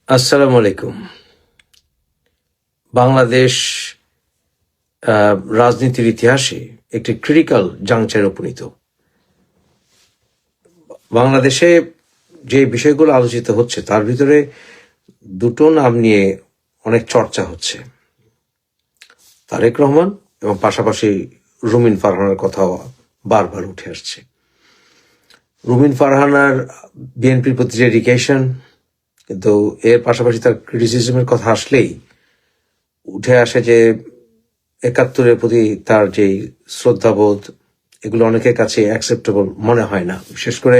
আসসালামু আলাইকুম। বাংলাদেশ রাজনীতির ইতিহাসে একটি ক্রিটিক্যাল জাংচারে উপনীত। বাংলাদেশে যে বিষয়গুলো আলোচিত হচ্ছে তার ভিতরে দুটো নাম নিয়ে অনেক চর্চা হচ্ছে, তারেক রহমান এবং পাশাপাশি রুমিন ফারহানার কথাও বারবার উঠে আসছে। রুমিন ফারহানার বিএনপির প্রতি ডেডিকেশন, কিন্তু এর পাশাপাশি তার ক্রিটিসিজমের কথা আসলেই উঠে আসে যে ৭১-এর প্রতি তার যেই শ্রদ্ধাবোধ, এগুলো অনেকের কাছে অ্যাকসেপ্টেবল মনে হয় না। বিশেষ করে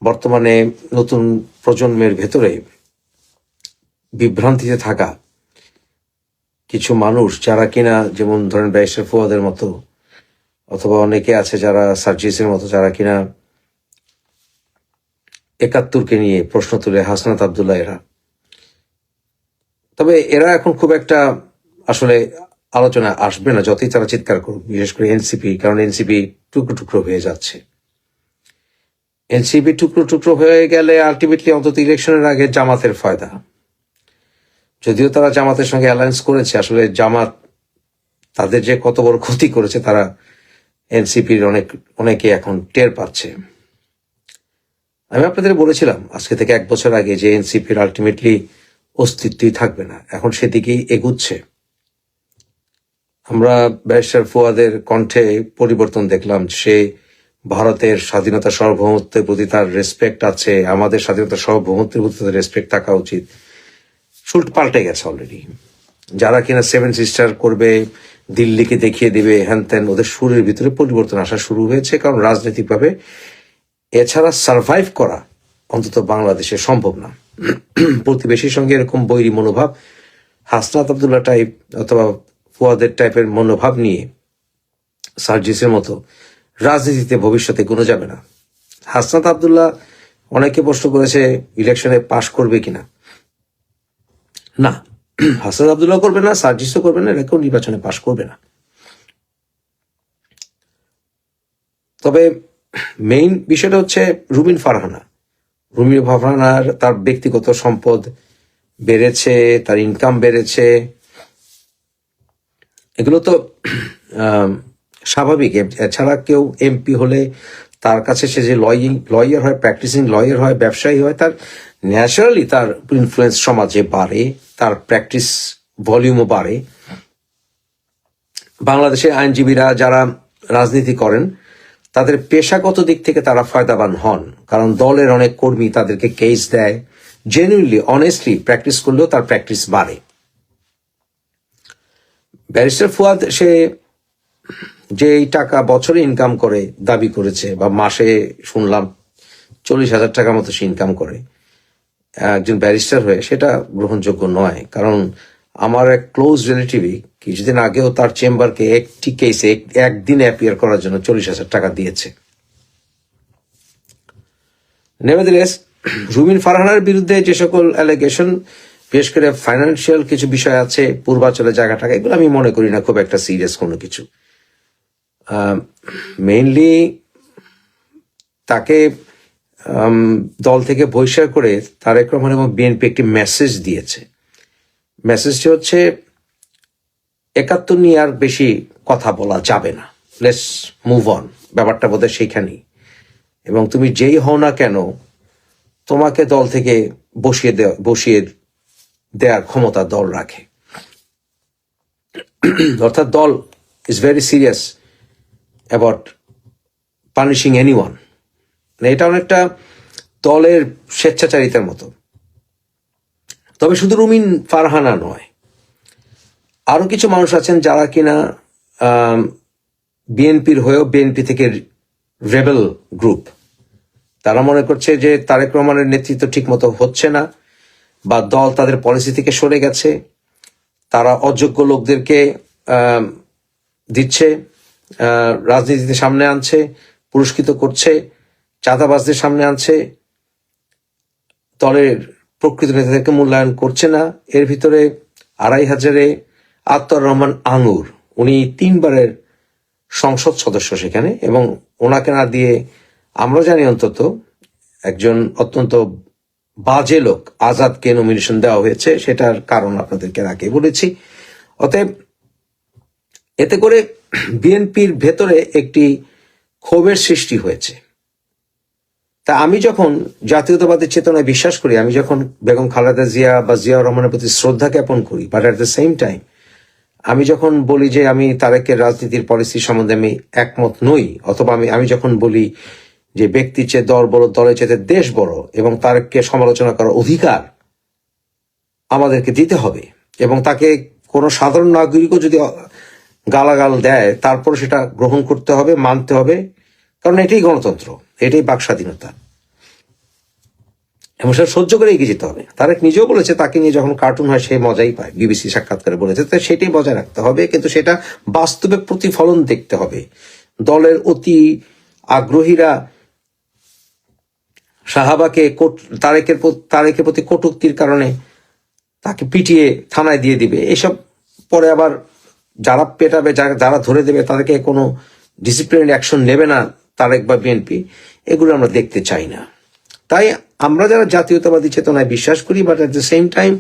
বর্তমানে নতুন প্রজন্মের ভেতরে বিভ্রান্তিতে থাকা কিছু মানুষ, যারা কিনা যেমন ধরেন ব্যারিস্টার ফুয়াদের মতো, অথবা অনেকে আছে যারা সার্জিসের মতো, যারা কিনা ৭১-কে নিয়ে প্রশ্ন তুলে, হাসনাত আবদুল্লাহ এরা। তবে এরা এখন খুব একটা আসলে আলোচনা আসবে না, যতই তারা চিৎকার করুক, বিশেষ করে এনসিপি, কারণ এনসিপি টুকরো টুকরো হয়ে যাচ্ছে। এনসিপি টুকরো টুকরো হয়ে গেলে আলটিমেটলি অন্তত ইলেকশনের আগে জামাতের ফায়দা। যদিও তারা জামাতের সঙ্গে অ্যালায়েন্স করেছে, আসলে জামাত তাদের যে কত বড় ক্ষতি করেছে তারা এনসিপির অনেকে এখন টের পাচ্ছে। আমি আপনাদের বলেছিলাম আজকে থেকে 1 বছর আগে যে এনসিপির আলটিমেটলি অস্তিত্বই থাকবে না, এখন সেদিকেই এগুচ্ছে। আমরা ব্যারিস্টার ফুয়াদের কণ্ঠে পরিবর্তন দেখলাম। সে ভারতের স্বাধীনতা সার্বভৌমত্বের প্রতি তার রেসপেক্ট আছে, আমাদের স্বাধীনতা সার্বভৌমত্বের প্রতি তাদের রেসপেক্ট থাকা উচিত। সুল্ট পাল্টে গেছে অলরেডি। যারা কিনা 7 সিস্টার করবে, দিল্লিকে দেখিয়ে দিবে, হ্যান ত্যান, ওদের সুরের ভিতরে পরিবর্তন আসা শুরু হয়েছে। কারণ রাজনৈতিকভাবে এছাড়া সার্ভাইভ করা অন্তত বাংলাদেশে সম্ভব না। প্রতিবেশীর সঙ্গে এরকম বৈরী মনোভাব, হাসনাত আবদুল্লাহ টাইপ অথবা ফুয়াদের টাইপের মনোভাব নিয়ে সার্জিসের মতো রাজনীতিতে ভবিষ্যতে কোনো যাবে না। হাসনাত আবদুল্লাহ, অনেকে প্রশ্ন করেছে ইলেকশনে পাশ করবে কিনা। না, হাসনাত আবদুল্লাহ করবে না, সার্জিসও করবে না, এরা কেউ নির্বাচনে পাশ করবে না। তবে মেইন বিষয়টা হচ্ছে রুমিন ফারহানা। রুমিন ফারহানার তার ব্যক্তিগত সম্পদ বেড়েছে, তার ইনকাম বেড়েছে, এগুলো তো স্বাভাবিক। এছাড়া কেউ এমপি হলে তার কাছে সে যে লয়ার হয়, প্র্যাকটিসিং লয়ার হয়, ব্যবসায়ী হয়, তার ন্যাচারালি তার ইনফ্লুয়েন্স সমাজে বাড়ে, তার প্র্যাকটিস ভলিউমও বাড়ে। বাংলাদেশে আইনজীবীরা যারা রাজনীতি করেন তাদের পেশাগত দিক থেকে তারা ফায়দাবান হন, কারণ দলের অনেক কর্মী তাদেরকে কেস দেয়। জেনুইনলি অনেস্টলি প্র্যাকটিস করলেও তার প্র্যাকটিস বাড়ে। ব্যারিস্টার ফুয়াদ সে যে টাকা বছরে ইনকাম করে দাবি করেছে, বা মাসে শুনলাম 40,000 টাকার মতো সে ইনকাম করে একজন ব্যারিস্টার হয়ে, সেটা গ্রহণযোগ্য নয়। কারণ আমার এক ক্লোজ রিলেটিভই কিছুদিন আগেও তার চেম্বারকে একটি কেসে একদিন অ্যাপিয়ার করার জন্য 40,000 টাকা দিয়েছে। নেভারদিলেস, রুমিন ফারহানার বিরুদ্ধে যে সকল অ্যালিগেশন, বিশেষ করে ফাইন্যান্সিয়াল কিছু বিষয় আছে, পূর্বাচলের জায়গা টাকা, এগুলো আমি মনে করি না খুব একটা সিরিয়াস কোনো কিছু। মেইনলি তাকে দল থেকে বহিষ্কার করে তারেক রহমান এবং বিএনপি একটি মেসেজ দিয়েছে। মেসেজটি হচ্ছে ৭১ নিয়ে আর বেশি কথা বলা যাবে না, লেটস মুভ অন। ব্যাপারটা বোধহয় সেইখানেই। এবং তুমি যেই হও না কেন, তোমাকে দল থেকে বসিয়ে দেওয়ার ক্ষমতা দল রাখে। অর্থাৎ দল is very serious about punishing anyone. এটা অনেকটা দলের স্বেচ্ছাচারিতার মতো। তবে শুধু রুমিন ফারহানা নয়, আরো কিছু মানুষ আছেন যারা কিনা বিএনপির হয়েও বিএনপি থেকে রেবেল গ্রুপ। তারা মনে করছে যে তারেক রহমানের নেতৃত্ব ঠিক মতো হচ্ছে না, বা দল তাদের পলিসি থেকে সরে গেছে, তারা অযোগ্য লোকদেরকে দিচ্ছে, রাজনীতিতে সামনে আনছে, পুরস্কৃত করছে, চাঁদাবাজদের সামনে আনছে, দলের প্রকৃত নেতাদেরকে মূল্যায়ন করছে না। এর ভিতরে ২৫০০-এ আত্তার রহমান আঙুর, উনি 3 বারের সংসদ সদস্য সেখানে, এবং ওনাকে না দিয়ে আমরা জানি অন্তত একজন অত্যন্ত বাজে লোক আজাদকে নমিনেশন দেওয়া হয়েছে, সেটার কারণ আপনাদেরকে আগে বলেছি। অতএব এতে করে বিএনপির ভেতরে একটি ক্ষোভের সৃষ্টি হয়েছে। তা আমি যখন জাতীয়তাবাদী চেতনায় বিশ্বাস করি, আমি যখন বেগম খালেদা জিয়া বা জিয়াউর রহমানের প্রতি শ্রদ্ধা জ্ঞাপন করি, but at the same time আমি যখন বলি যে আমি তারেকের রাজনীতির পলিসি সম্বন্ধে আমি একমত নই, অথবা আমি যখন বলি যে ব্যক্তির চেয়ে দল বড়, দলের চেয়ে দেশ বড়, এবং তারেককে সমালোচনা করার অধিকার আমাদেরকে দিতে হবে, এবং তাকে কোনো সাধারণ নাগরিকও যদি গালাগাল দেয় তারপর সেটা গ্রহণ করতে হবে, মানতে হবে, কারণ এটাই গণতন্ত্র, এটাই বাক স্বাধীনতা, এবং সেটা সহ্য করে এগিয়ে যেতে হবে। তারেক নিজেও বলেছে তাকে নিয়ে যখন কার্টুন হয় সে মজাই পায়, বিবিসি সাক্ষাৎকারে বলেছে। তো সেটাই বজায় রাখতে হবে, কিন্তু সেটা বাস্তবে প্রতিফলন দেখতে হবে। দলের অতি আগ্রহীরা সাহাবাকে তারেকের প্রতি কটূক্তির কারণে তাকে পিটিয়ে থানায় দিয়ে দিবে, এসব পরে আবার যারা পেটাবে, যারা ধরে দেবে তাদেরকে কোনো ডিসিপ্লিনারি অ্যাকশন নেবে না তারেক বা বিএনপি, এগুলো আমরা দেখতে চাই না। তাই আমরা যারা জাতীয়তাবাদী চেতনায় বিশ্বাস করি, but at the same time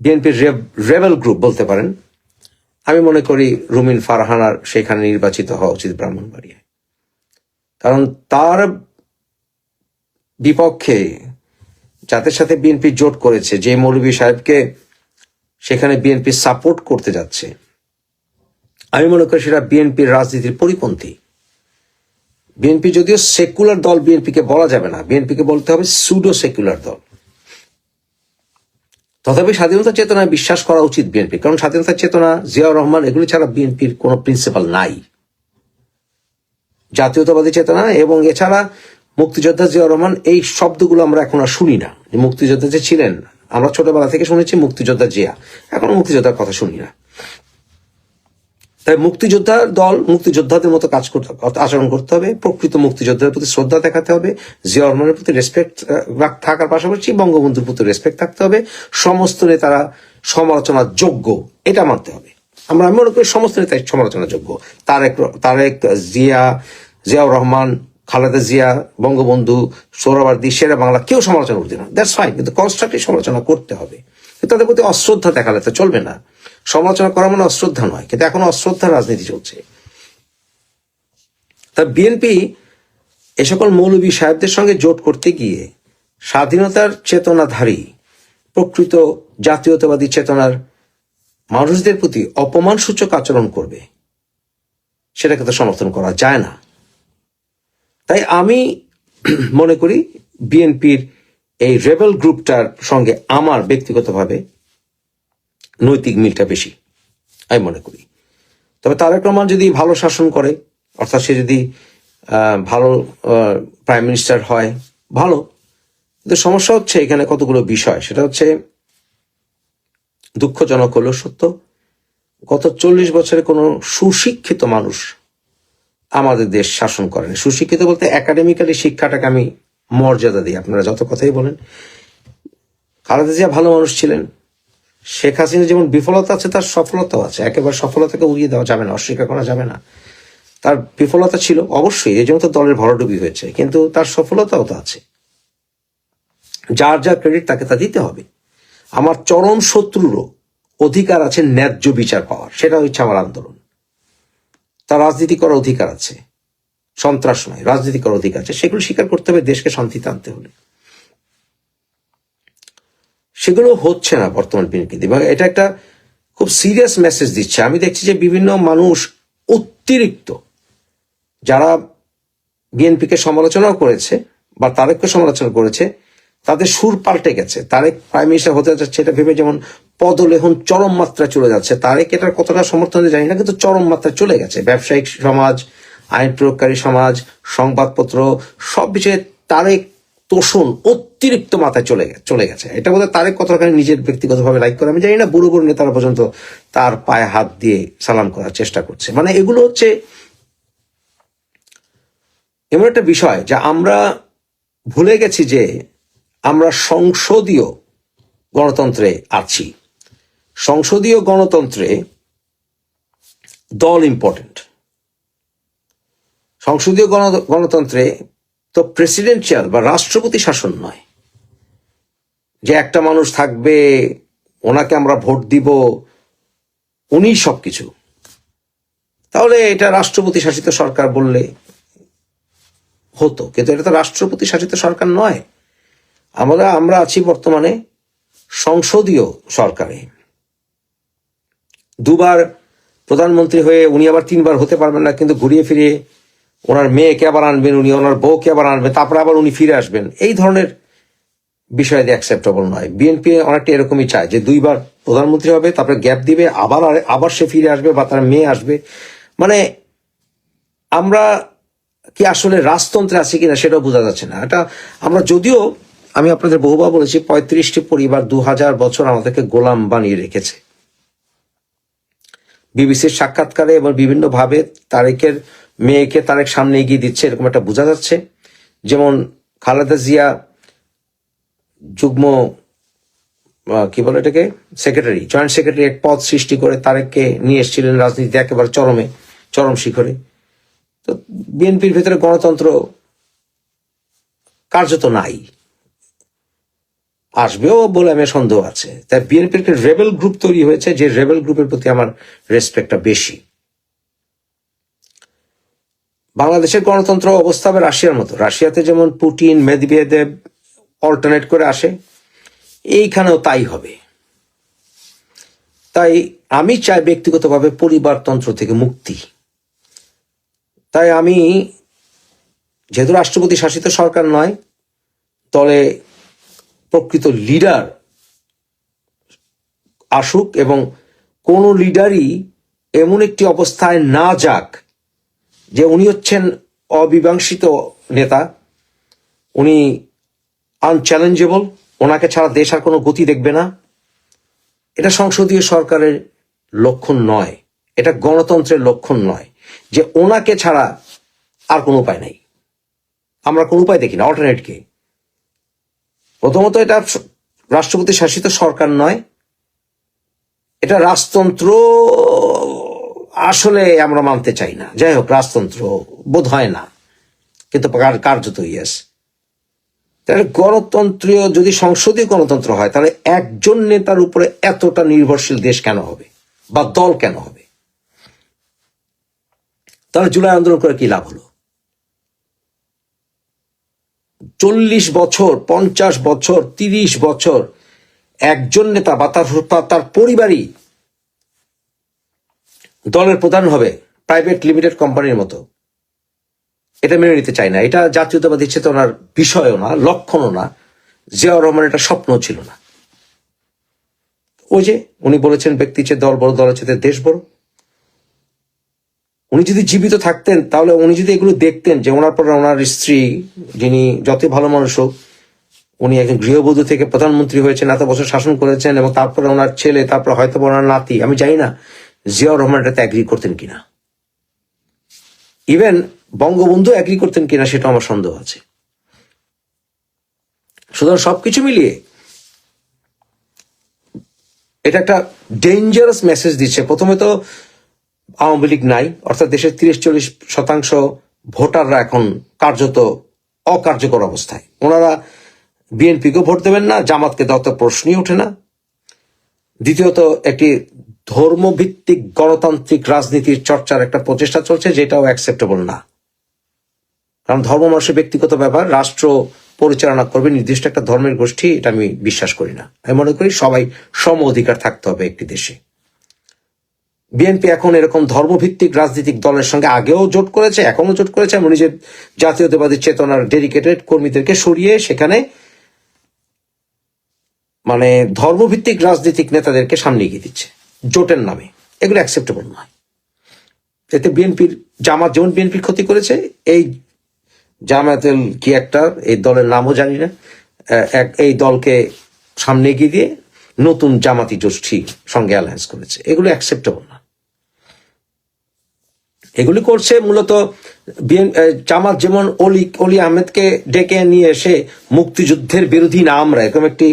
বিএনপির রেবেল গ্রুপ বলতে পারেন, আমি মনে করি রুমিন ফারহানার সেখানে নির্বাচিত হওয়া উচিত ব্রাহ্মণবাড়িয়ায়। কারণ তার বিপক্ষে যাদের সাথে বিএনপি জোট করেছে, যে মৌলভী সাহেবকে সেখানে বিএনপি সাপোর্ট করতে যাচ্ছে, আমি মনে করি সেটা বিএনপির রাজনীতির পরিপন্থী। বিএনপি যদিও সেকুলার দল, বিএনপিকে বলা যাবে না, বিএনপিকে বলতে হবে সুডো সেকুলার দল। তথাপি স্বাধীনতা চেতনায় বিশ্বাস করা উচিত বিএনপি, কারণ স্বাধীনতা চেতনা, জিয়াউর রহমান, এগুলি ছাড়া বিএনপির কোনো প্রিন্সিপাল নাই। জাতীয়তাবাদী চেতনা এবং এছাড়া মুক্তিযোদ্ধা জিয়াউর রহমান, এই শব্দগুলো আমরা এখন আর শুনি না। মুক্তিযোদ্ধা যে ছিলেন, আমরা ছোটবেলা থেকে শুনেছি মুক্তিযোদ্ধা জিয়া, এখন মুক্তিযোদ্ধার কথা শুনি না। তাই মুক্তিযোদ্ধার দল মুক্তিযোদ্ধাদের মতো কাজ করতে, আচরণ করতে হবে, প্রকৃত মুক্তিযোদ্ধার প্রতি শ্রদ্ধা দেখাতে হবে, জিয়া রহমানের প্রতি রেসপেক্ট থাকার পাশাপাশি বঙ্গবন্ধুর প্রতি রেসপেক্ট থাকতে হবে, সমস্ত নেতারা সমালোচনার যোগ্য, এটা মানতে হবে। আমরা মনে করি সমস্ত নেতাই সমালোচনার যোগ্য। তারেক জিয়াউর রহমান, খালেদা জিয়া, বঙ্গবন্ধু, সোহরাওয়ার্দী, শেরে বাংলা, কেউ সমালোচনা করতে না, দ্যাটস ফাইন, কিন্তু কনস্ট্রাকটিভ সমালোচনা করতে হবে। তাদের প্রতি অশ্রদ্ধা দেখালে তো চলবে না। সমালোচনা করা মানে অশ্রদ্ধা নয়, কিন্তু এখন অশ্রদ্ধার রাজনীতি চলছে। তা বিএনপি এ সকল মৌলভী সাহেবদের সঙ্গে জোট করতে গিয়ে স্বাধীনতার চেতনাধারী, প্রকৃত জাতীয়তাবাদী চেতনার মানুষদের প্রতি অপমানসূচক আচরণ করবে, সেটাকে তো সমর্থন করা যায় না। তাই আমি মনে করি বিএনপির এই রেবেল গ্রুপটার সঙ্গে আমার ব্যক্তিগতভাবে নৈতিক মিলটা বেশি, আমি মনে করি। তবে তারেক রহমান যদি ভালো শাসন করে, অর্থাৎ সে যদি ভালো প্রাইম মিনিস্টার হয়, ভালো। কিন্তু সমস্যা হচ্ছে এখানে কতগুলো বিষয়, সেটা হচ্ছে দুঃখজনক হলেও সত্য, গত 40 বছরে কোনো সুশিক্ষিত মানুষ আমাদের দেশ শাসন করেনি। সুশিক্ষিত বলতে একাডেমিক্যালি শিক্ষাটাকে আমি মর্যাদা দিই, আপনারা যত কথাই বলেন। খালেদা জিয়া ভালো মানুষ ছিলেন, শেখ হাসিনা যেমন বিফলতা আছে তার সফলতাও আছে, একেবারে সফলতাকে উড়িয়ে দেওয়া যাবে না, অস্বীকার করা যাবে না। তার বিফলতা ছিল অবশ্যই, এই জন্য তো দলের ভরাডুবি হয়েছে, কিন্তু তার সফলতাও তো আছে। যার যার ক্রেডিট তাকে তা দিতে হবে। আমার চরম শত্রুরও অধিকার আছে ন্যায্য বিচার পাওয়ার, সেটা হচ্ছে আমার আন্দোলন। তার রাজনীতি করার অধিকার আছে, সন্ত্রাস নয়, রাজনীতি করার অধিকার আছে, সেগুলো স্বীকার করতে হবে দেশকে শান্তিতে আনতে হলে। সেগুলো হচ্ছে না বর্তমান বিএনপি, এবং এটা একটা খুব সিরিয়াস মেসেজ দিচ্ছে। আমি দেখছি যে বিভিন্ন মানুষ অতিরিক্ত, যারা বিএনপিকে সমালোচনাও করেছে বা তারেককে সমালোচনা করেছে, তাদের সুর পাল্টে গেছে। তারেক প্রাইম মিনিস্টার হতে যাচ্ছে এটা ভেবে যেমন পদলেহন চরম মাত্রায় চলে যাচ্ছে। তারেক এটার কতটা সমর্থন জানি না, কিন্তু চরম মাত্রায় চলে গেছে। ব্যবসায়িক সমাজ, আইন প্রয়োগকারী সমাজ, সংবাদপত্র, সব বিষয়ে তারেক তোষণ অতিরিক্ত মাথায় চলে গেছে। এটা বোধহয় তারেক কতখানি নিজের ব্যক্তিগতভাবে লাইক করে আমি জানি না, বুড়ো বুড়ো নেতারা পর্যন্ত তার পায়ে হাত দিয়ে সালাম করার চেষ্টা করছে। মানে এগুলো হচ্ছে এমন একটা বিষয় যা আমরা ভুলে গেছি যে আমরা সংসদীয় গণতন্ত্রে আছি। সংসদীয় গণতন্ত্রে দল ইম্পর্টেন্ট। সংসদীয় গণতন্ত্রে তো প্রেসিডেন্সিয়াল বা রাষ্ট্রপতি শাসন নয় যে একটা মানুষ থাকবে, ওনাকে আমরা ভোট দিব, উনি সবকিছু। তাহলে এটা রাষ্ট্রপতি শাসিত সরকার বললে হতো, কিন্তু এটা তো রাষ্ট্রপতি শাসিত সরকার নয়। আমরা আছি বর্তমানে সংসদীয় সরকারে। দুবার প্রধানমন্ত্রী হয়ে উনি আবার 3বার হতে পারবেন না, কিন্তু ঘুরিয়ে ফিরিয়ে ওনার মেয়েকে আবার আনবেন, উনি ওনার বউকে আবার আনবেন, তারপরে আবার উনি ফিরে আসবেন। এই ধরনের বিষয় অ্যাকসেপ্টেবল নয়। বিএনপি অনেকটা এরকমই চায় যে 2বার প্রধানমন্ত্রী হবে, তারপরে গ্যাপ দিবে, আবার সে ফিরে আসবে বা তার মেয়ে আসবে। মানে আমরা কি আসলে রাজতন্ত্রে আছি কিনা সেটাও বোঝা যাচ্ছে না। এটা আমরা যদিও, আমি আপনাদের বহুবার বলেছি, 35টি পরিবার 2000 বছর আমাদেরকে গোলাম বানিয়ে রেখেছে। বিবিসির সাক্ষাৎকারে এবং বিভিন্ন ভাবে তারেকের মেয়েকে তারেক সামনে এগিয়ে দিচ্ছে, এরকম একটা বোঝা যাচ্ছে। যেমন খালেদা জিয়া যুগ্ম কি বলে এটাকে সেক্রেটারি, জয়েন্ট সেক্রেটারি এক পদ সৃষ্টি করে তারেককে নিয়ে এসেছিলেন রাজনীতিতে একেবারে চরম শিখরে। তো বিএনপির ভেতরে গণতন্ত্র কার্যত নাই, আসবেও বলে আমি সন্দেহ আছে। তাই বিএনপির একটা রেবেল গ্রুপ তৈরি হয়েছে, যে রেবেল গ্রুপের প্রতি আমার রেসপেক্টটা বেশি। বাংলাদেশের গণতন্ত্র অবস্থা হবে রাশিয়ার মতো। রাশিয়াতে যেমন পুতিন মেদভেদেব অল্টারনেট করে আসে, এইখানেও তাই হবে। তাই আমি চাই ব্যক্তিগতভাবে পরিবারতন্ত্র থেকে মুক্তি। তাই আমি, যেহেতু রাষ্ট্রপতি শাসিত সরকার নয়, দলে প্রকৃত লিডার আসুক এবং কোন লিডারই এমন একটি অবস্থায় না যাক যে উনি হচ্ছেন অবিবাংশিত নেতা, উনি আনচ্যালেঞ্জেবল, ওনাকে ছাড়া দেশ আর কোনো গতি দেখবে না। এটা সংসদীয় সরকারের লক্ষণ নয়, এটা গণতন্ত্রের লক্ষণ নয় যে ওনাকে ছাড়া আর কোনো উপায় নাই। আমরা কোনো উপায় দেখি না, অল্টারনেট কে। প্রথমত এটা রাষ্ট্রপতি শাসিত সরকার নয়, এটা রাজতন্ত্র আসলে আমরা মানতে চাই না। যাই হোক, রাজতন্ত্র বোধ হয় না, কিন্তু কার্যত ইয়েস। তাহলে গণতন্ত্রীয় যদি সংসদীয় গণতন্ত্র হয়, তাহলে একজন নেতার উপরে এতটা নির্ভরশীল দেশ কেন হবে বা দল কেন হবে? তাহলে জুলাই আন্দোলন করে কি লাভ হলো? 40 বছর, 50 বছর, 30 বছর একজন নেতা বা তার পরিবারই দলের প্রধান হবে, প্রাইভেট লিমিটেড কোম্পানির মতো। এটা মেনে নিতে চাই না। এটা জাতীয়তাবাদী চেতনার বিষয়ও না, লক্ষণও না। জিয়াউর রহমান এটা স্বপ্ন ছিল না। ওই যে উনি বলেছেন, ব্যক্তি চেয়ে দল বড়, দলের চেয়ে দেশ বড়। উনি যদি জীবিত থাকতেন, তাহলে উনি যদি এগুলো দেখতেন যে ওনার পর ওনার স্ত্রী, যিনি যতই ভালো মানুষ হোক, উনি একজন গৃহবধূ থেকে প্রধানমন্ত্রী হয়েছেন, এত বছর শাসন করেছেন, এবং তারপরে ওনার ছেলে, তারপর হয়তো ওনার নাতি, আমি জানি না জিয়াউর রহমান এটাতে অ্যাগ্রি করতেন কিনা, ইভেন বঙ্গবন্ধু অ্যাগ্রি করতেন কিনা সেটা আমার সন্দেহ আছে। সুতরাং সবকিছু মিলিয়ে এটা একটা ডেঞ্জারাস মেসেজ দিচ্ছে। প্রথমে তো আওয়ামী লীগ নাই, অর্থাৎ দেশের 30-40% ভোটাররা এখন কার্যত অকার্যকর অবস্থায়। ওনারা বিএনপিকে ভোট দেবেন না, জামাতকে দেওয়া তো প্রশ্নই ওঠে না। দ্বিতীয়ত, একটি ধর্মভিত্তিক গণতান্ত্রিক রাজনীতির চর্চার একটা প্রচেষ্টা চলছে, যেটাও অ্যাকসেপ্টেবল না। কারণ ধর্ম মানুষের ব্যক্তিগত ব্যাপার, রাষ্ট্র পরিচালনা করবে নির্দিষ্ট একটা ধর্মের গোষ্ঠী, এটা আমি বিশ্বাস করি না। আমি মনে করি সবাই সম অধিকার থাকতে হবে একটি দেশে। বিএনপি এখন এরকম ধর্মভিত্তিক রাজনৈতিক দলের সঙ্গে আগেও জোট করেছে, এখনো জোট করেছে, এবং নিজের জাতীয়তাবাদী চেতনার ডেডিকেটেড কর্মীদেরকে সরিয়ে সেখানে মানে ধর্মভিত্তিক রাজনৈতিক নেতাদেরকে সামনে এগিয়ে দিচ্ছে জোটের নামে। এগুলো অ্যাকসেপ্টেবল নয়। এতে বিএনপির, জামাত যেমন বিএনপির ক্ষতি করেছে, এই জামায়াতের কি একটা, এই দলের নামও জানি না, এই দলকে সামনে এগিয়ে দিয়ে নতুন জামাতি গোষ্ঠীর সঙ্গে অ্যালায়েন্স করেছে। এগুলো অ্যাকসেপ্টেবল না। এগুলি করছে মূলত জামাত, যেমন অলি আহমেদকে ডেকে নিয়ে এসে মুক্তিযুদ্ধের বিরোধী না আমরা, এরকম একটি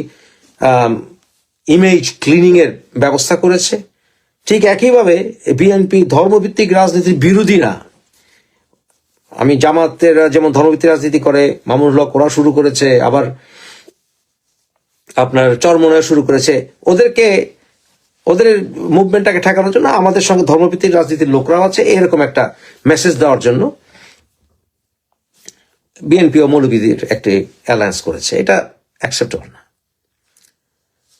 ইমেজ ক্লিনিং এর ব্যবস্থা করেছে। ঠিক একইভাবে বিএনপি ধর্মভিত্তিক রাজনীতির বিরোধী না, আমি জামাতের যেমন ধর্মভিত্তিক রাজনীতি করে, মামুনুল হক ওরা শুরু করেছে, আবার আপনার চরমনায় শুরু করেছে, ওদের মুভমেন্টটাকে ঠেকানোর জন্য আমাদের সঙ্গে ধর্মভিত্তিক রাজনীতির লোকরাও আছে, এরকম একটা মেসেজ দেওয়ার জন্য বিএনপি ও মৌলবাদীর একটি অ্যালায়েন্স করেছে। এটা অ্যাকসেপ্টেবল না।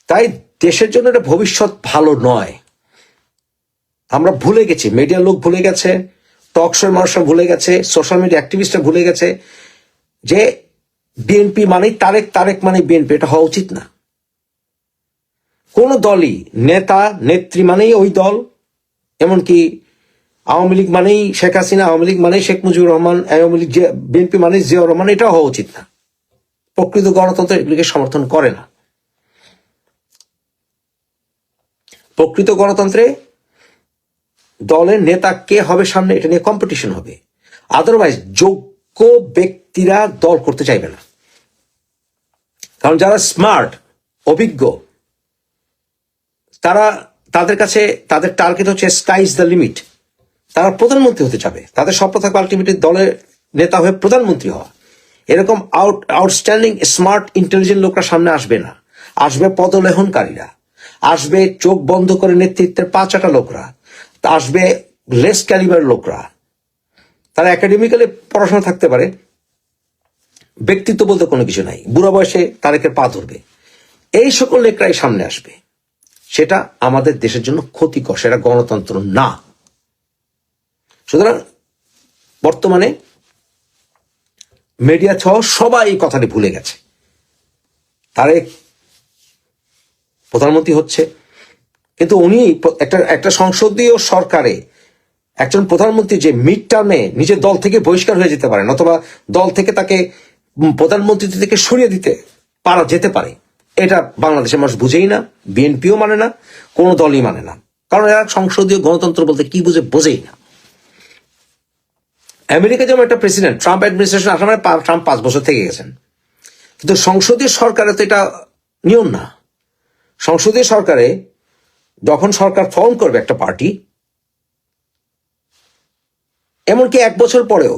তাই দেশের জন্য এটা ভবিষ্যৎ ভালো নয়। আমরা ভুলে গেছি, মিডিয়ার লোক ভুলে গেছে, টক শোর মানুষরা ভুলে গেছে, সোশ্যাল মিডিয়া অ্যাক্টিভিস্টরা ভুলে গেছে যে বিএনপি মানে তারেক মানে বিএনপি। এটা হওয়া উচিত না। কোন দলই নেতা নেত্রী মানেই ওই দল, এমনকি আওয়ামী লীগ মানেই শেখ হাসিনা, আওয়ামী লীগ মানেই শেখ মুজিবুর রহমান, আওয়ামী লীগ বিএনপি মানেই জিয়াউর রহমান। এটা হওয়া উচিত না। প্রকৃত গণতন্ত্র এগুলিকে সমর্থন করে না। প্রকৃত গণতন্ত্রে দলের নেতা কে হবে সামনে, এটা নিয়ে কম্পিটিশন হবে। আদারওয়াইজ যোগ্য ব্যক্তিরা দল করতে চাইবে না। কারণ যারা স্মার্ট, অভিজ্ঞ, তাদের কাছে তাদের টার্গেট হচ্ছে স্কাই ইজ দ্য লিমিট। তারা প্রধানমন্ত্রী হতে চাবে। তাদের স্বপ্ন থাকবে আলটিমেটলি দলের নেতা হয়ে প্রধানমন্ত্রী হওয়া। এরকম আউটস্ট্যান্ডিং স্মার্ট ইন্টেলিজেন্ট লোকরা সামনে আসবে না। আসবে পদলেহনকারীরা, আসবে চোখ বন্ধ করে নেতৃত্বের পাঁচাটা লোকরা, আসবে লেস ক্যালিবার লোকরা। তারা একাডেমিক্যালি পড়াশোনা থাকতে পারে, ব্যক্তিত্ব বলতে কোনো কিছু নাই, বুড়া বয়সে তারেকের পা ধরবে। এই সকল লোকরাই সামনে আসবে। সেটা আমাদের দেশের জন্য ক্ষতিকর, সেটা গণতন্ত্র না। সুতরাং বর্তমানে মিডিয়া সহ সবাই এই কথাটি ভুলে গেছে। তারেক প্রধানমন্ত্রী হচ্ছে, কিন্তু উনি একটা সংসদীয় সরকারে একজন প্রধানমন্ত্রী যে মিড টার্মে নিজের দল থেকে বহিষ্কার হয়ে যেতে পারেন, অথবা দল থেকে তাকে প্রধানমন্ত্রী থেকে সরিয়ে দিতে যেতে পারে, এটা বাংলাদেশের মানুষ বুঝেই না, বিএনপিও মানে না, কোনো দলই মানে না। কারণ এরা সংসদীয় গণতন্ত্র বলতে কি বোঝেই না। আমেরিকা যেমন একটা প্রেসিডেন্ট, ট্রাম্প অ্যাডমিনিস্ট্রেশন আসা মানে ট্রাম্প 5 বছর থেকে গেছেন, কিন্তু সংসদীয় সরকারে তো এটা নিয়ম না। সংসদীয় সরকারে যখন সরকার ফর্ম করবে একটা পার্টি, এমনকি 1 বছর পরেও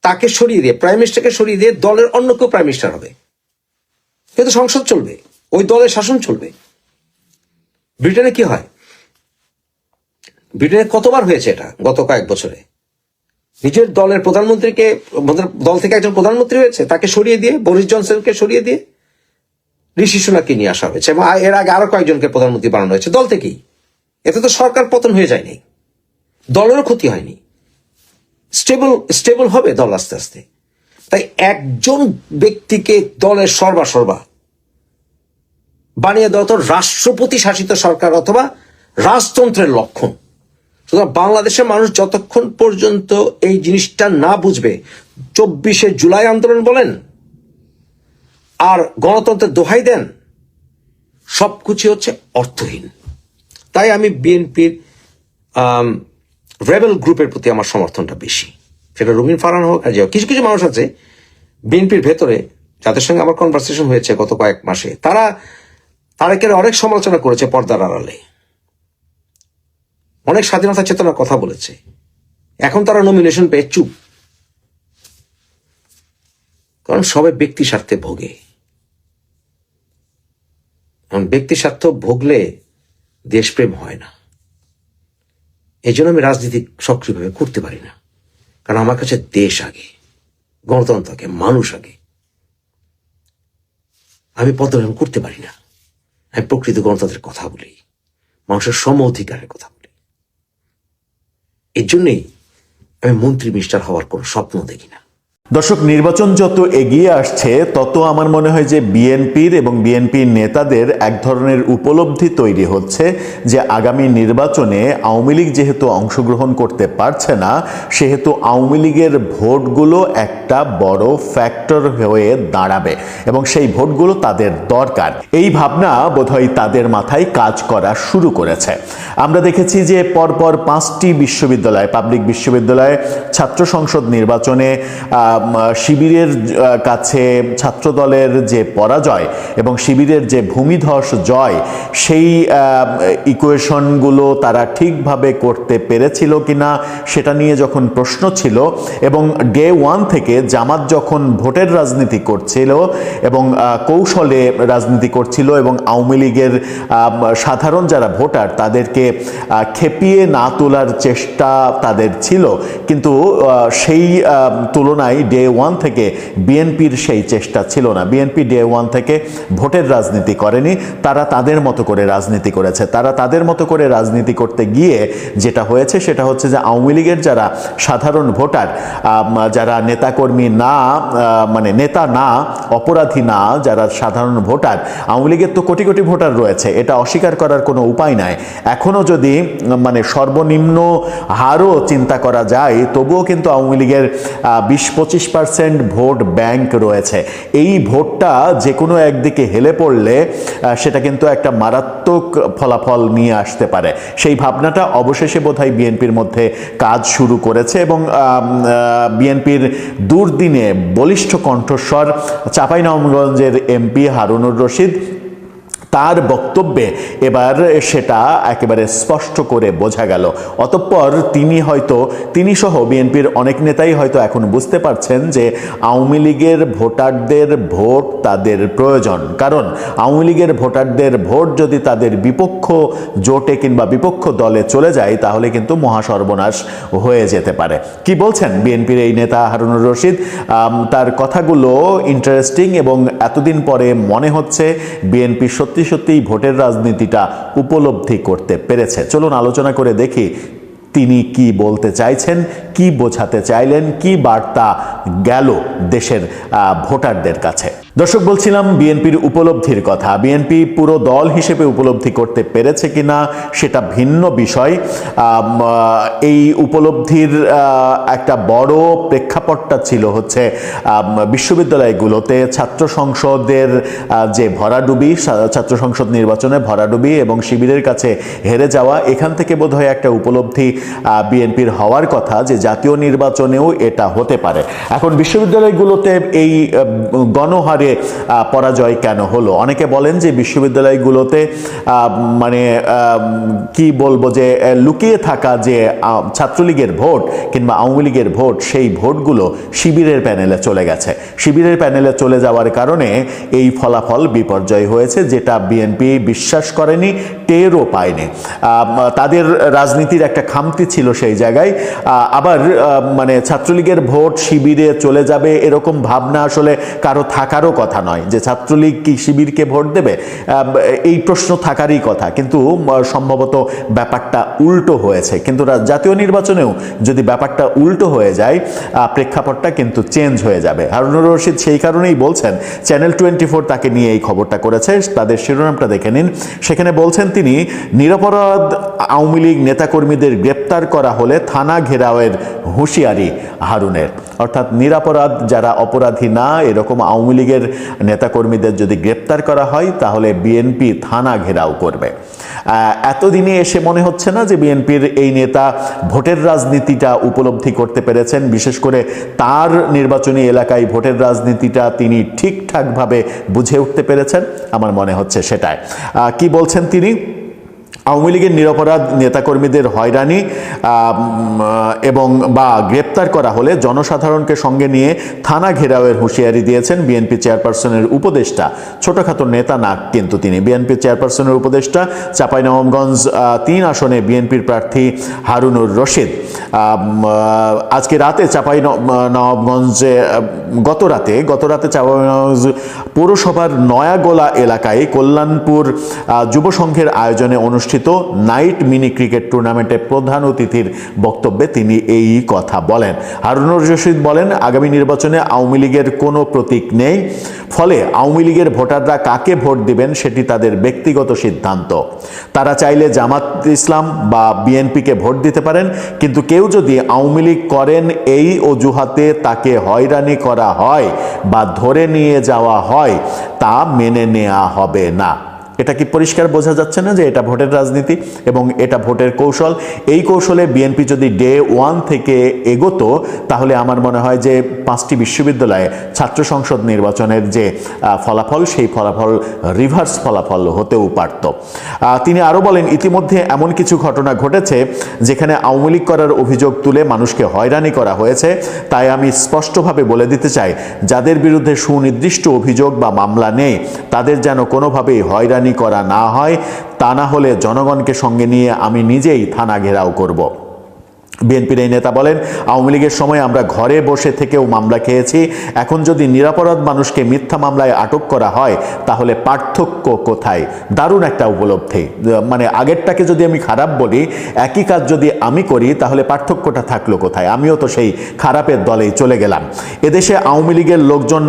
তাকে সরিয়ে দিয়ে, প্রাইম মিনিস্টারকে সরিয়ে দিয়ে দলের অন্য কেউ প্রাইম মিনিস্টার হবে, কিন্তু সংসদ চলবে, ওই দলের শাসন চলবে। ব্রিটেনে কি হয়? ব্রিটেনে কতবার হয়েছে এটা গত কয়েক বছরে? নিজের দলের প্রধানমন্ত্রীকে, দল থেকে একজন প্রধানমন্ত্রী হয়েছে, তাকে সরিয়ে দিয়ে, বরিস জনসনকে সরিয়ে দিয়ে ঋষি সুনাককে নিয়ে আসা হয়েছে, এবং এর আগে আরো কয়েকজনকে প্রধানমন্ত্রী বানানো হয়েছে দল থেকেই। এতে তো সরকার পতন হয়ে যায়নি, দলেরও ক্ষতি হয়নি, স্টেবল হবে দল আস্তে আস্তে। তাই একজন ব্যক্তিকে দলের সর্বা বানিয়ে দেওয়া তো রাষ্ট্রপতি শাসিত সরকার অথবা রাজতন্ত্রের লক্ষণ। সুতরাং বাংলাদেশের মানুষ যতক্ষণ পর্যন্ত এই জিনিসটা না বুঝবে, 24শে জুলাই আন্দোলন বলেন আর গণতন্ত্রের দোহাই দেন, সবকিছু হচ্ছে অর্থহীন। তাই আমি বিএনপির রেবেল গ্রুপের প্রতি আমার সমর্থনটা বেশি। সেটা রুমিন ফারহান হোক আর কিছু কিছু মানুষ আছে বিএনপির ভেতরে, যাদের সঙ্গে আমার কনভারসেশন হয়েছে গত কয়েক মাসে, তারা তারেকের অনেক সমালোচনা করেছে পর্দার আড়ালে, অনেক স্বাধীনতা চেতনার কথা বলেছে। এখন তারা নমিনেশন পেয়ে চুপ, কারণ সবাই ব্যক্তি স্বার্থে ভোগে। ব্যক্তি স্বার্থ ভোগলে দেশপ্রেম হয় না। এই জন্য আমি রাজনীতি সক্রিয়ভাবে করতে পারি না, কারণ আমার কাছে দেশ আগে, গণতন্ত্র আগে, মানুষ আগে। আমি পদলেহন করতে পারি না। আমি প্রকৃত গণতন্ত্রের কথা বলি, মানুষের সম অধিকারের কথা বলি। এর জন্যই আমি মন্ত্রী মিনিস্টার হওয়ার কোনো স্বপ্ন দেখি না। দর্শক, নির্বাচন যত এগিয়ে আসছে তত আমার মনে হয় যে বিএনপির এবং বিএনপির নেতাদের এক ধরনের উপলব্ধি তৈরি হচ্ছে যে আগামী নির্বাচনে আওয়ামী লীগ যেহেতু অংশগ্রহণ করতে পারছে না, সেহেতু আওয়ামী লীগের ভোটগুলো একটা বড় ফ্যাক্টর হয়ে দাঁড়াবে এবং সেই ভোটগুলো তাদের দরকার। এই ভাবনা বোধহয় তাদের মাথায় কাজ করা শুরু করেছে। আমরা দেখেছি যে পরপর 5টি বিশ্ববিদ্যালয়, পাবলিক বিশ্ববিদ্যালয়ে ছাত্র সংসদ নির্বাচনে শিবিরের কাছে ছাত্রদলের যে পরাজয় এবং শিবিরের যে ভূমিধস জয়, সেই ইকুয়েশনগুলো তারা ঠিকভাবে করতে পেরেছিল কিনা সেটা নিয়ে যখন প্রশ্ন ছিল, এবং ডে ওয়ান থেকে জামাত যখন ভোটের রাজনীতি করছিল এবং কৌশলে রাজনীতি করছিল এবং আওয়ামী লীগের সাধারণ যারা ভোটার তাদেরকে খেপিয়ে না তোলার চেষ্টা তাদের ছিল, কিন্তু সেই তুলনায় ডে ওয়ান থেকে বিএনপির সেই চেষ্টা ছিল না। বিএনপি ডে ওয়ান থেকে ভোটের রাজনীতি করেনি, তারা তাদের মতো করে রাজনীতি করেছে। তারা তাদের মতো করে রাজনীতি করতে গিয়ে যেটা হয়েছে সেটা হচ্ছে যে আওয়ামী লীগের যারা সাধারণ ভোটার, যারা নেতাকর্মী না, মানে নেতা না, অপরাধী না, যারা সাধারণ ভোটার, আওয়ামী লীগের তো কোটি কোটি ভোটার রয়েছে, এটা অস্বীকার করার কোনো উপায় নাই। এখনো যদি মানে সর্বনিম্ন হারও চিন্তা করা যায়, তবুও কিন্তু আওয়ামী লীগের 20-25% ভোট ব্যাংক রয়েছে। এই ভোটটা যে কোনো একদিকে হেলে পড়লে সেটা কিন্তু একটা মারাত্মক ফলাফল নিয়ে আসতে পারে। সেই ভাবনাটা অবশেষে বোধহয় বিএনপির মধ্যে কাজ শুরু করেছে এবং বিএনপির দুর্দিনে বলিষ্ঠ কণ্ঠস্বর চাঁপাইনবাবগঞ্জের এমপি হারুনুর রশিদ, তার বক্তব্যে এবার সেটা একেবারে স্পষ্ট করে বোঝা গেল। অতঃপর তিনি সহ বিএনপির অনেক নেতাই হয়তো এখন বুঝতে পারছেন যে আওয়ামী লীগের ভোটারদের ভোট তাদের প্রয়োজন, কারণ আওয়ামী লীগের ভোটারদের ভোট যদি তাদের বিপক্ষ জোটে কিংবা বিপক্ষ দলে চলে যায় তাহলে কিন্তু মহাসর্বনাশ হয়ে যেতে পারে। কি বলছেন বিএনপির এই নেতা হারুনুর রশিদ? তার কথাগুলো ইন্টারেস্টিং এবং এতদিন পরে মনে হচ্ছে বিএনপি সত্যি ভোটের রাজনীতিটা উপলব্ধি করতে পেরেছে। চলুন আলোচনা করে দেখি তিনি কি বলতে চাইছেন, কি বোঝাতে চাইলেন, কি বার্তা গেল দেশের ভোটারদের কাছে। দর্শক, বলছিলাম বিএনপির উপলব্ধির কথা। বিএনপি পুরো দল হিসেবে উপলব্ধি করতে পেরেছে কিনা সেটা ভিন্ন বিষয়। এই উপলব্ধির একটা বড় প্রেক্ষাপটটা ছিল হচ্ছে বিশ্ববিদ্যালয়গুলোতে ছাত্র সংসদের যে ভরাডুবি, ছাত্র সংসদ নির্বাচনে ভরাডুবি এবং শিবিরের কাছে হেরে যাওয়া, এখান থেকে বোধহয় একটা উপলব্ধি বিএনপির হওয়ার কথা যে জাতীয় নির্বাচনেও এটা হতে পারে। এখন বিশ্ববিদ্যালয়গুলোতে এই গণহারে পরাজয় কেন হলো? অনেকে বলেন যে বিশ্ববিদ্যালয়গুলোতে মানে কি বলবো, যে লুকিয়ে থাকা যে ছাত্রলীগের ভোট কিংবা আওয়ামী লীগের ভোট, সেই ভোটগুলো শিবিরের প্যানেলে চলে গেছে। শিবিরের প্যানেলে চলে যাওয়ার কারণে এই ফলাফল বিপর্যয় হয়েছে, যেটা বিএনপি বিশ্বাস করেনি, টেরও পায়নি। তাদের রাজনীতির একটা খামতি ছিল সেই জায়গায়। আবার মানে ছাত্রলীগের ভোট শিবিরে চলে যাবে এরকম ভাবনা আসলে কারো থাকারও কথা নয়, যে ছাত্রলীগ কি শিবিরকে ভোট দেবে, এই প্রশ্ন থাকারই কথা, কিন্তু সম্ভবত ব্যাপারটা উল্টো হয়েছে। কিন্তু জাতীয় নির্বাচনেও যদি ব্যাপারটা উল্টো হয়ে যায়, প্রেক্ষাপটটা কিন্তু চেঞ্জ হয়ে যাবে। হারুনুর রশিদ সেই কারণেই বলছেন, চ্যানেল 24 তাকে নিয়ে এই খবরটা করেছে, তাদের শিরোনামটা দেখে নিন। সেখানে বলছেন তিনি, নিরপরাধ আওয়ামী লীগ নেতাকর্মীদের গ্রেপ্তার করা হলে থানা ঘেরাওয়ের হুঁশিয়ারি হারুনের। অর্থাৎ নিরপরাধ, যারা অপরাধী না এরকম আওয়ামী লীগের নেতাকর্মীদের যদি গ্রেপ্তার করা হয় তাহলে বিএনপি থানা ঘেরাও করবে। এতদিনে এসে মনে হচ্ছে না যে বিএনপির এই নেতা ভোটের রাজনীতিটা উপলব্ধি করতে পেরেছেন, বিশেষ করে তার নির্বাচনী এলাকায় ভোটের রাজনীতিটা তিনি ঠিকঠাকভাবে বুঝে উঠতে পেরেছেন। আমার মনে হচ্ছে সেটাই। কি বলছেন তিনি? আওয়ামী লীগের নিরপরাধ নেতাকর্মীদের হয়রানি এবং বা গ্রেপ্তার করা হলে জনসাধারণকে সঙ্গে নিয়ে থানা ঘেরাওয়ের হুঁশিয়ারি দিয়েছেন বিএনপি চেয়ারপারসনের উপদেষ্টা। ছোটখাটো নেতা না কিন্তু তিনি, বিএনপি চেয়ারপারসনের উপদেষ্টা, চাঁপাইনবাবগঞ্জ 3 আসনে বিএনপির প্রার্থী হারুনুর রশিদ। আজকে রাতে চাঁপাইনবাবগঞ্জে গত রাতে চাঁপাইনবাবগঞ্জ পৌরসভার নয়াগোলা এলাকায় কল্যাণপুর যুব সংঘের আয়োজনে অনুষ্ঠিত নাইট মিনি ক্রিকেট টুর্নামেন্টে প্রধান অতিথির বক্তব্যে তিনি এই কথা বলেন। হারুনুর রশিদ বলেন, আগামী নির্বাচনে আওয়ামী লীগের কোনো প্রতীক নেই, ফলে আওয়ামী লীগের ভোটাররা কাকে ভোট দিবেন সেটি তাদের ব্যক্তিগত সিদ্ধান্ত। তারা চাইলে জামাত ইসলাম বা বিএনপিকে ভোট দিতে পারেন, কিন্তু কেউ যদি আওয়ামী লীগ করেন এই অজুহাতে তাকে হয়রানি করা হয় বা ধরে নিয়ে যাওয়া হয় তা মেনে নেওয়া হবে না। এটা কি পরিষ্কার বোঝা যাচ্ছে না যে এটা ভোটের রাজনীতি এবং এটা ভোটের কৌশল? এই কৌশলে বিএনপি যদি ডে ওয়ান থেকে এগোতো তাহলে আমার মনে হয় যে 5টি বিশ্ববিদ্যালয়ে ছাত্র সংসদ নির্বাচনের যে ফলাফল, সেই ফলাফল রিভার্স ফলাফল হতেও পারত। তিনি আরও বলেন, ইতিমধ্যে এমন কিছু ঘটনা ঘটেছে যেখানে আওয়ামী লীগ করার অভিযোগ তুলে মানুষকে হয়রানি করা হয়েছে। তাই আমি স্পষ্টভাবে বলে দিতে চাই, যাদের বিরুদ্ধে সুনির্দিষ্ট অভিযোগ বা মামলা নেই তাদের যেন কোনোভাবেই হয়রানি করা না হয়, তা না হলে জনগণকে সঙ্গে নিয়ে আমি নিজেই থানা ঘেরাও করব। বিএনপির এই নেতা বলেন, আওয়ামী লীগের সময় আমরা ঘরে বসে থেকেও মামলা খেয়েছি, এখন যদি নিরপরাধ মানুষকে মিথ্যা মামলায় আটক করা হয় তাহলে পার্থক্য কোথায়? দারুণ একটা উপলব্ধি। মানে আগেরটাকে যদি আমি খারাপ বলি, একই কাজ যদি আমি করি তাহলে পার্থক্যটা থাকলো কোথায়? আমিও তো সেই খারাপের দলেই চলে গেলাম। এদেশে আওয়ামী লীগের লোকজন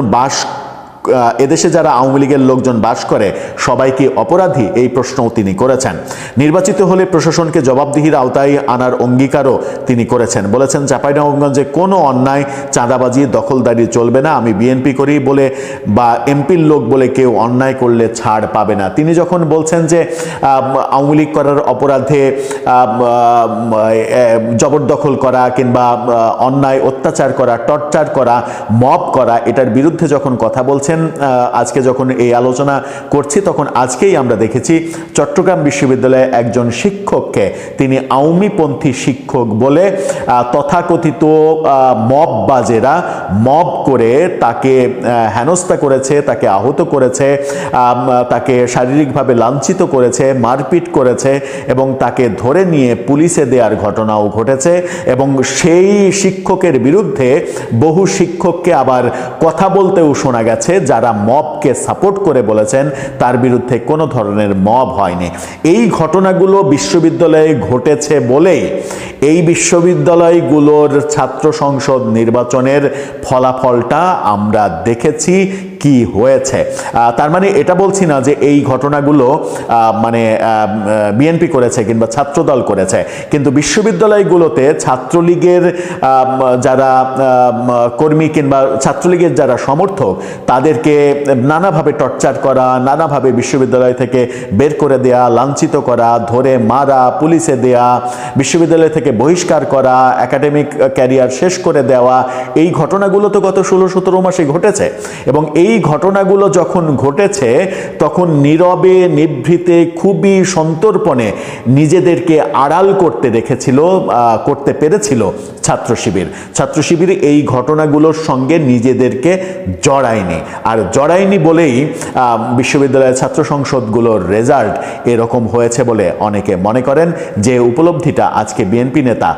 এদেশে যারা আওয়ামী লীগের লোকজন বাস করে সবাই কি অপরাধী? এই প্রশ্নও তিনি করেছেন। নির্বাচিত হলে প্রশাসনকে জবাবদিহির আওতায় আনার অঙ্গীকারও তিনি করেছেন। বলেছেন, চাঁপাইনবাবগঞ্জে কোনো অন্যায়, চাঁদাবাজি, দখলদারি চলবে না। আমি বিএনপি করি বলে বা এমপির লোক বলে কেউ অন্যায় করলে ছাড় পাবে না। তিনি যখন বলছেন যে আওয়ামী লীগ করার অপরাধে জবরদখল করা কিংবা অন্যায় অত্যাচার করা, টর্চার করা, মব করা, এটার বিরুদ্ধে যখন কথা বলছেন, আজকে যখন এই আলোচনা করছি তখন আজকেই আমরা দেখেছি চট্টগ্রাম বিশ্ববিদ্যালয়ে একজন শিক্ষককে তিনি আওয়ামীপন্থী শিক্ষক বলে তথাকথিত মববাজেরা মব করে তাকে হেনস্থা করেছে, তাকে আহত করেছে, তাকে শারীরিকভাবে লাঞ্ছিত করেছে, মারপিট করেছে এবং তাকে ধরে নিয়ে পুলিশে দেওয়ার ঘটনাও ঘটেছে। এবং সেই শিক্ষকের বিরুদ্ধে বহু শিক্ষককে আবার কথা বলতেও শোনা গেছে যারা মবকে সাপোর্ট করে বলেছেন তার বিরুদ্ধে কোনো ধরনের মব হয়নি। এই ঘটনাগুলো বিশ্ববিদ্যালয়ে ঘটেছে বলেই এই বিশ্ববিদ্যালয়গুলোর ছাত্র সংসদ নির্বাচনের ফলাফলটা আমরা দেখেছি কি হয়েছে। তার মানে এটা বলছি না যে এই ঘটনাগুলো মানে বিএনপি করেছে কিংবা ছাত্রদল করেছে, কিন্তু বিশ্ববিদ্যালয়গুলোতে ছাত্রলীগের যারা কর্মী কিংবা ছাত্রলীগের যারা সমর্থক তাদেরকে নানাভাবে টর্চার করা, নানাভাবে বিশ্ববিদ্যালয় থেকে বের করে দেয়া, লাঞ্ছিত করা, ধরে মারা, পুলিশে দেয়া, বিশ্ববিদ্যালয় থেকে বহিষ্কার করা, একাডেমিক ক্যারিয়ার শেষ করে দেওয়া, এই ঘটনাগুলো তো গত 16-17 মাসে ঘটেছে। এবং এই ঘটনাগুলো যখন ঘটেছে তখন নীরবে নিভৃতে খুবই সন্তর্পণে নিজেদেরকে আড়াল করতে পেরেছিল ছাত্র শিবির এই ঘটনাগুলোর সঙ্গে নিজেদেরকে জড়ায়নি। আর জড়ায়নি বলেই বিশ্ববিদ্যালয়ের ছাত্র সংসদগুলোর রেজাল্ট এরকম হয়েছে বলে অনেকে মনে করেন। যে উপলব্ধিটা আজকে বিএনপি নেতা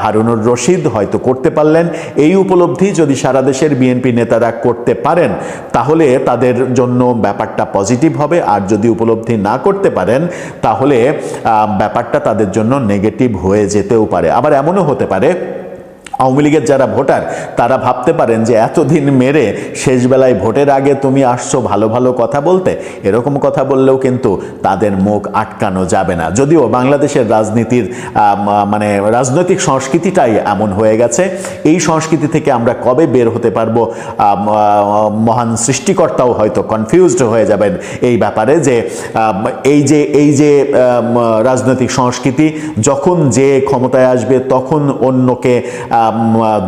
হারুনুর রশিদ হয়তো করতে পারলেন, এই উপলব্ধি যদি সারা দেশের বিএনপি নেতারা করতে পারেন তাহলে তাদের জন্য ব্যাপারটা পজিটিভ হবে। আর যদি উপলব্ধি না করতে পারেন তাহলে ব্যাপারটা তাদের জন্য নেগেটিভ হয়ে যেতেও পারে। আবার এমনও হতে পারে আওয়ামী লীগের যারা ভোটার তারা ভাবতে পারেন যে এতদিন মেরে শেষবেলায় ভোটের আগে তুমি আসছো ভালো ভালো কথা বলতে, এরকম কথা বললেও কিন্তু তাদের মুখ আটকানো যাবে না। যদিও বাংলাদেশের রাজনীতির মানে রাজনৈতিক সংস্কৃতিটাই এমন হয়ে গেছে। এই সংস্কৃতি থেকে আমরা কবে বের হতে পারবো, মহান সৃষ্টিকর্তাও হয়তো কনফিউজড হয়ে যাবেন এই ব্যাপারে যে এই যে রাজনৈতিক সংস্কৃতি, যখন যে ক্ষমতায় আসবে তখন অন্যকে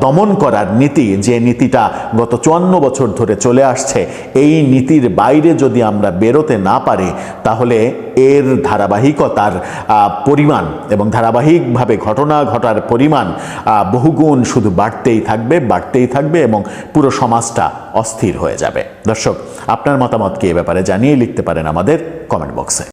দমন করার নীতি, যে নীতিটা গত 54 বছর ধরে চলে আসছে, এই নীতির বাইরে যদি আমরা বেরোতে না পারি তাহলে এর ধারাবাহিকতার পরিমাণ এবং ধারাবাহিকভাবে ঘটনা ঘটার পরিমাণ বহুগুণ শুধু বাড়তেই থাকবে এবং পুরো সমাজটা অস্থির হয়ে যাবে। দর্শক, আপনার মতামত কি এ ব্যাপারে জানিয়ে লিখতে পারেন আমাদের কমেন্ট বক্সে।